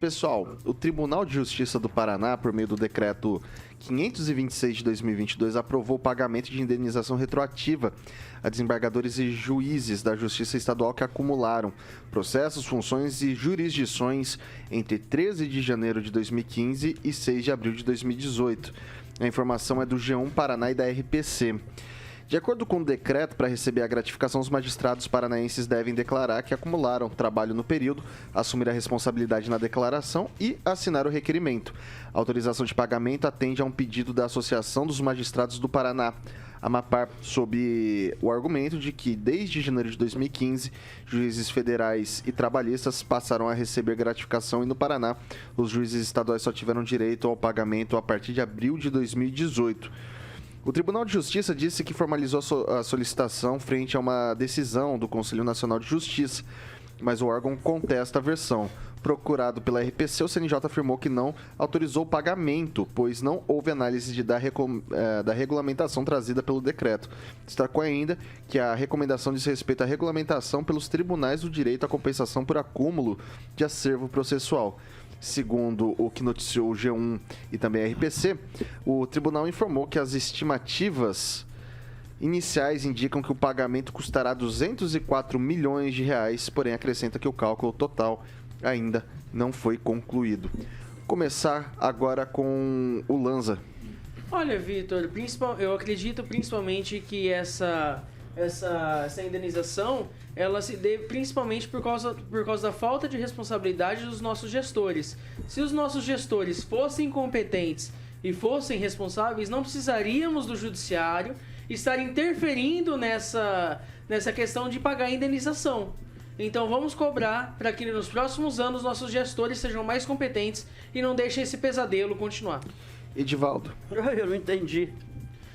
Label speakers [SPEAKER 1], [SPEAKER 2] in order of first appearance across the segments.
[SPEAKER 1] Pessoal, o Tribunal de Justiça do Paraná, por meio do decreto 526 de 2022, aprovou o pagamento de indenização retroativa a desembargadores e juízes da Justiça Estadual que acumularam processos, funções e jurisdições entre 13 de janeiro de 2015 e 6 de abril de 2018. A informação é do G1 Paraná e da RPC. De acordo com o decreto, para receber a gratificação, os magistrados paranaenses devem declarar que acumularam trabalho no período, assumir a responsabilidade na declaração e assinar o requerimento. A autorização de pagamento atende a um pedido da Associação dos Magistrados do Paraná, AMAPAR, sob o argumento de que, desde janeiro de 2015, juízes federais e trabalhistas passaram a receber gratificação e, no Paraná, os juízes estaduais só tiveram direito ao pagamento a partir de abril de 2018. O Tribunal de Justiça disse que formalizou a solicitação frente a uma decisão do Conselho Nacional de Justiça, mas o órgão contesta a versão. Procurado pela RPC, o CNJ afirmou que não autorizou o pagamento, pois não houve análise da regulamentação trazida pelo decreto. Destacou ainda que a recomendação diz respeito à regulamentação pelos tribunais do direito à compensação por acúmulo de acervo processual. Segundo o que noticiou o G1 e também a RPC, o tribunal informou que as estimativas iniciais indicam que o pagamento custará 204 milhões de reais, porém acrescenta que o cálculo total ainda não foi concluído. Começar agora com o Lanza.
[SPEAKER 2] Olha, Vitor, eu acredito principalmente que essa indenização ela se dê principalmente por causa da falta de responsabilidade dos nossos gestores. Se os nossos gestores fossem competentes e fossem responsáveis, não precisaríamos do judiciário estar interferindo nessa questão de pagar a indenização. Então vamos cobrar para que nos próximos anos nossos gestores sejam mais competentes e não deixem esse pesadelo continuar.
[SPEAKER 1] Edivaldo.
[SPEAKER 3] Eu não entendi.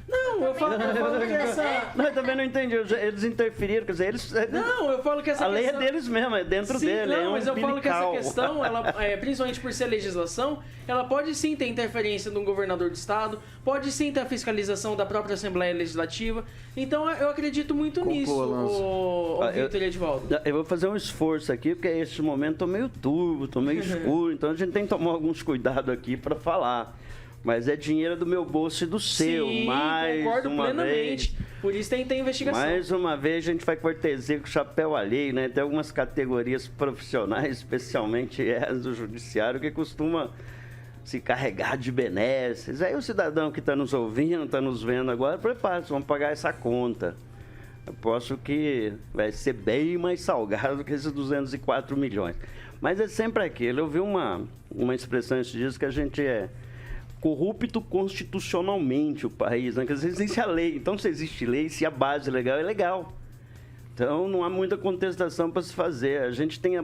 [SPEAKER 2] Não, eu falo que essa...
[SPEAKER 3] Não, eu também não entendi. Eles interferiram, quer dizer, eles...
[SPEAKER 2] Não, eu falo que essa
[SPEAKER 3] questão... A lei
[SPEAKER 2] questão...
[SPEAKER 3] é deles mesmo, é dentro dele.
[SPEAKER 2] Não, mas eu falo que essa
[SPEAKER 3] umbilical.
[SPEAKER 2] questão, ela, principalmente por ser legislação, ela pode sim ter interferência de um governador do estado, pode sim ter a fiscalização da própria Assembleia Legislativa. Então eu acredito muito nisso, o Vitor e Edivaldo.
[SPEAKER 3] Eu vou fazer um esforço aqui, porque esse momento tô meio turvo, tô meio escuro, então a gente tem que tomar alguns cuidados aqui para falar. Mas é dinheiro do meu bolso e do seu.
[SPEAKER 2] Sim,
[SPEAKER 3] mais
[SPEAKER 2] concordo
[SPEAKER 3] uma
[SPEAKER 2] plenamente.
[SPEAKER 3] Vez.
[SPEAKER 2] Por isso tem investigação.
[SPEAKER 3] Mais uma vez a gente vai cortesia com o chapéu alheio, né? Tem algumas categorias profissionais, especialmente as do judiciário, que costuma se carregar de benesses. Aí o cidadão que está nos ouvindo, está nos vendo agora, prepare-se, vamos pagar essa conta. Eu posso que vai ser bem mais salgado do que esses 204 milhões. Mas é sempre aquilo. Eu vi uma expressão esses dias que a gente é corrupto constitucionalmente o país, né? Quer dizer, existe a lei. Então, se existe lei, se a base legal é legal. Então, não há muita contestação para se fazer. A gente tem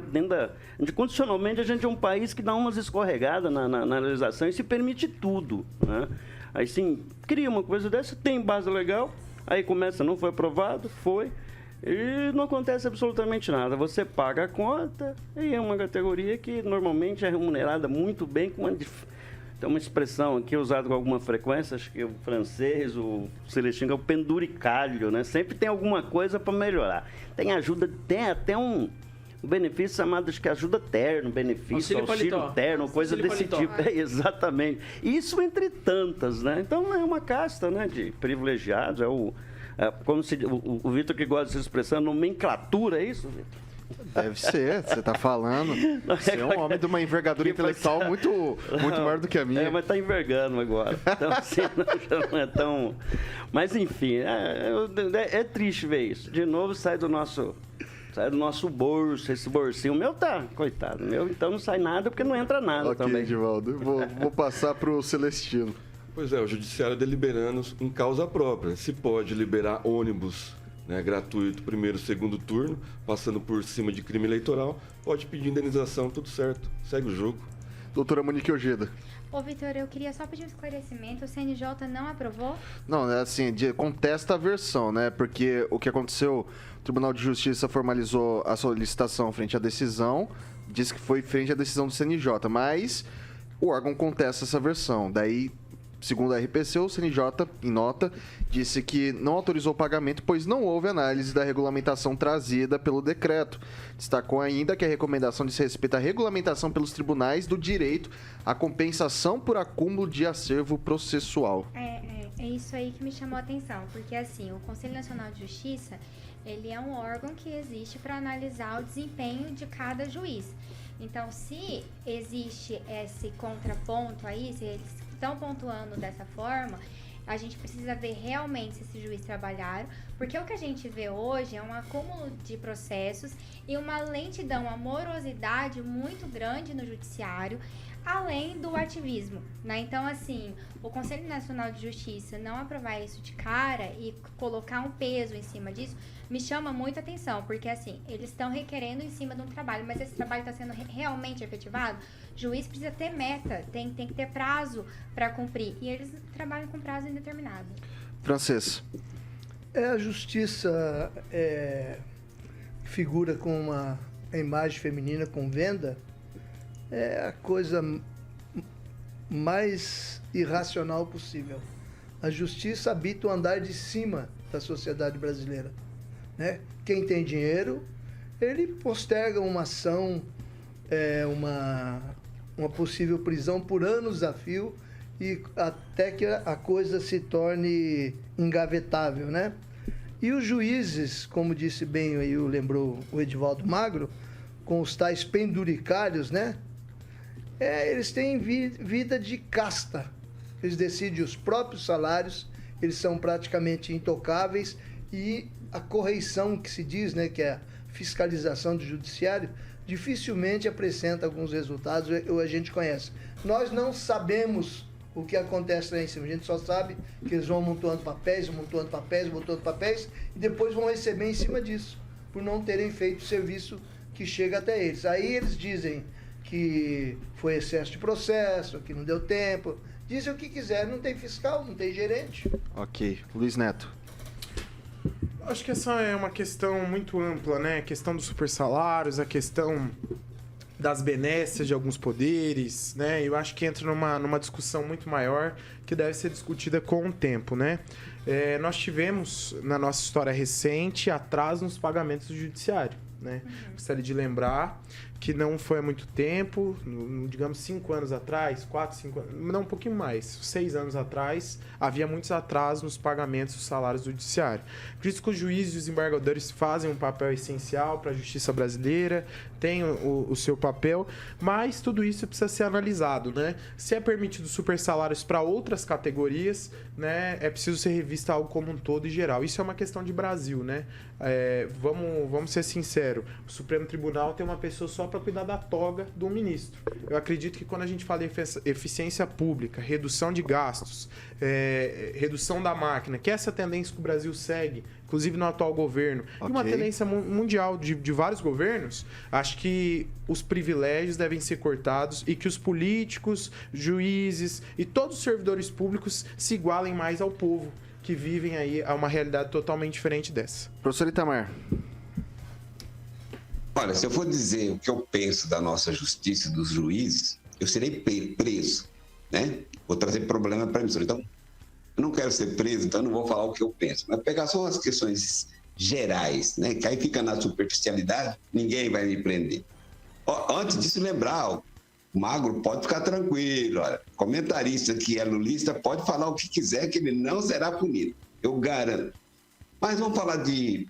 [SPEAKER 3] constitucionalmente, a gente é um país que dá umas escorregadas na legislação e se permite tudo, né? Aí, sim, cria uma coisa dessa, tem base legal, aí começa, não foi aprovado, foi, e não acontece absolutamente nada. Você paga a conta e é uma categoria que normalmente é remunerada muito bem com tem uma expressão aqui usada com alguma frequência, acho que o francês, o celestino, é o penduricalho, né? Sempre tem alguma coisa para melhorar. Tem ajuda, tem até um benefício chamado, acho que ajuda terno, benefício, auxílio terno, coisa desse tipo. É, exatamente. Isso entre tantas, né? Então é uma casta, né, de privilegiados, como o Vitor que gosta dessa expressão, nomenclatura, é isso, Vitor?
[SPEAKER 1] Deve ser, você está falando. Você é um homem de uma envergadura intelectual muito maior do que a minha.
[SPEAKER 3] Mas está envergando agora. Então, assim, não é tão... Mas, enfim, é triste ver isso. De novo, sai do nosso bolso, esse bolsinho. O meu tá, coitado. O meu, então, não sai nada porque não entra nada também.
[SPEAKER 1] Edivaldo. Vou passar para o Celestino.
[SPEAKER 4] Pois é, o judiciário deliberando em causa própria. Se pode liberar ônibus, né, gratuito, primeiro, segundo turno, passando por cima de crime eleitoral, pode pedir indenização, tudo certo, segue o jogo.
[SPEAKER 1] Doutora Monique Ojeda.
[SPEAKER 5] Ô, Vitor, eu queria só pedir um esclarecimento, o CNJ não aprovou?
[SPEAKER 1] Não, é assim, contesta a versão, né, porque o que aconteceu, o Tribunal de Justiça formalizou a solicitação frente à decisão, disse que foi frente à decisão do CNJ, mas o órgão contesta essa versão, daí Segundo a RPC, o CNJ, em nota, disse que não autorizou o pagamento, pois não houve análise da regulamentação trazida pelo decreto. Destacou ainda que a recomendação diz respeito à regulamentação pelos tribunais do direito à compensação por acúmulo de acervo processual.
[SPEAKER 5] É isso aí que me chamou a atenção, porque assim, o Conselho Nacional de Justiça, ele é um órgão que existe para analisar o desempenho de cada juiz. Então, se existe esse contraponto aí, se eles estão pontuando dessa forma, a gente precisa ver realmente se esses juízes trabalharam, porque o que a gente vê hoje é um acúmulo de processos e uma lentidão, uma morosidade muito grande no judiciário, além do ativismo, né? Então, assim, o Conselho Nacional de Justiça não aprovar isso de cara e colocar um peso em cima disso, me chama muita atenção, porque, assim, eles estão requerendo em cima de um trabalho, mas esse trabalho está sendo realmente efetivado? O juiz precisa ter meta, tem que ter prazo para cumprir, e eles trabalham com prazo indeterminado.
[SPEAKER 1] Francês.
[SPEAKER 6] A justiça figura com uma imagem feminina com venda, é a coisa mais irracional possível. A justiça habita o andar de cima da sociedade brasileira, né? Quem tem dinheiro, ele posterga uma ação, uma possível prisão por anos a fio, e até que a coisa se torne engavetável, né? E os juízes, como disse bem aí, lembrou o Edivaldo Magro, com os tais penduricários, né? Eles têm vida de casta. Eles decidem os próprios salários, eles são praticamente intocáveis, e a correição que se diz, né, que é a fiscalização do judiciário, dificilmente apresenta alguns resultados, a gente conhece. Nós não sabemos o que acontece lá em cima, a gente só sabe que eles vão amontoando papéis, e depois vão receber em cima disso, por não terem feito o serviço que chega até eles. Aí eles dizem que foi excesso de processo, que não deu tempo. Dizem o que quiser, não tem fiscal, não tem gerente.
[SPEAKER 1] Ok. Luiz Neto.
[SPEAKER 7] Acho que essa é uma questão muito ampla, né? A questão dos supersalários, a questão das benécias de alguns poderes, né? Eu acho que entra numa discussão muito maior que deve ser discutida com o tempo, né? Nós tivemos, na nossa história recente, atraso nos pagamentos do judiciário, né? Gostaria de lembrar que não foi há muito tempo, digamos 5 anos atrás, 4, 5 anos, não, um pouquinho mais, 6 anos atrás, havia muitos atrasos nos pagamentos dos salários do judiciário. Acredito que os juízes e os desembargadores fazem um papel essencial para a justiça brasileira, tem o seu papel, mas tudo isso precisa ser analisado, né? Se é permitido super salários para outras categorias, né, é preciso ser revista algo como um todo e geral. Isso é uma questão de Brasil, né? Vamos ser sinceros, o Supremo Tribunal tem uma pessoa só para cuidar da toga do ministro. Eu acredito que quando a gente fala em eficiência pública, redução de gastos, redução da máquina, que é essa tendência que o Brasil segue, inclusive no atual governo, e uma tendência mundial de vários governos, acho que os privilégios devem ser cortados e que os políticos, juízes e todos os servidores públicos se igualem mais ao povo, que vivem aí a uma realidade totalmente diferente dessa.
[SPEAKER 1] Professor Itamar.
[SPEAKER 8] Olha, se eu for dizer o que eu penso da nossa justiça e dos juízes, eu serei preso, né? Vou trazer problema para a emissora. Então, eu não quero ser preso, então eu não vou falar o que eu penso. Mas pegar só as questões gerais, né? Que aí fica na superficialidade, ninguém vai me prender. Antes disso, lembrar, o Magro pode ficar tranquilo, olha, comentarista que é lulista pode falar o que quiser que ele não será punido, eu garanto. Mas vamos falar de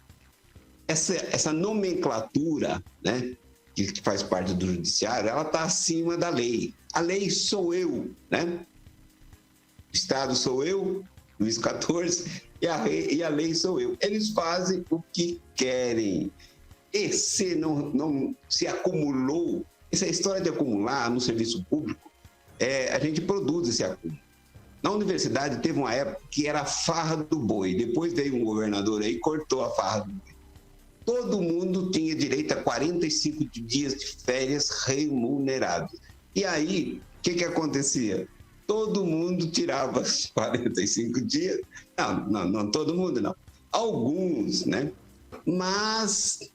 [SPEAKER 8] essa nomenclatura, né, que faz parte do judiciário, ela está acima da lei. A lei sou eu, né? O Estado sou eu, Luís XIV, e a lei sou eu. Eles fazem o que querem. E se não se acumulou, essa história de acumular no serviço público, a gente produz esse acúmulo. Na universidade teve uma época que era a farra do boi, depois veio um governador aí e cortou a farra do boi. Todo mundo tinha direito a 45 dias de férias remunerados. E aí, o que acontecia? Todo mundo tirava 45 dias. Não todo mundo, não. Alguns, né? Mas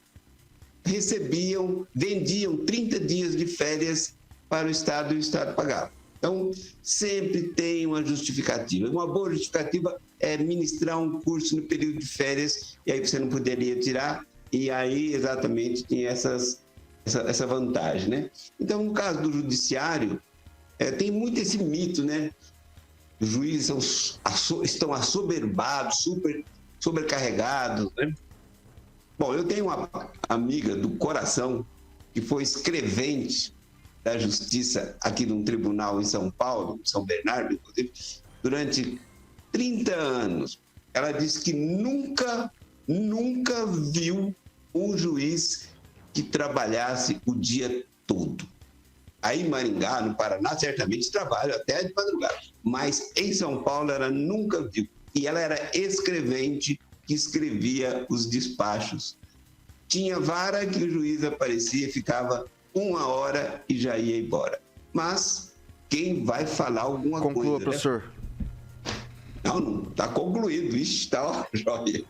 [SPEAKER 8] vendiam 30 dias de férias para o Estado e o Estado pagava. Então, sempre tem uma justificativa. Uma boa justificativa é ministrar um curso no período de férias, e aí você não poderia tirar, e aí exatamente tem essa vantagem, né? Então, no caso do judiciário, tem muito esse mito, né? Os juízes estão assoberbados, sobrecarregados, né? Bom, eu tenho uma amiga do coração que foi escrevente da justiça aqui num tribunal em São Paulo, São Bernardo, inclusive, durante 30 anos. Ela disse que nunca viu um juiz que trabalhasse o dia todo. Aí em Maringá, no Paraná, certamente trabalha até de madrugada. Mas em São Paulo ela nunca viu. E ela era escrevente que escrevia os despachos. Tinha vara que o juiz aparecia, ficava 1 hora e já ia embora. Mas quem vai falar alguma coisa...
[SPEAKER 1] Conclua, professor.
[SPEAKER 8] Não, está concluído. Ixi, está joia.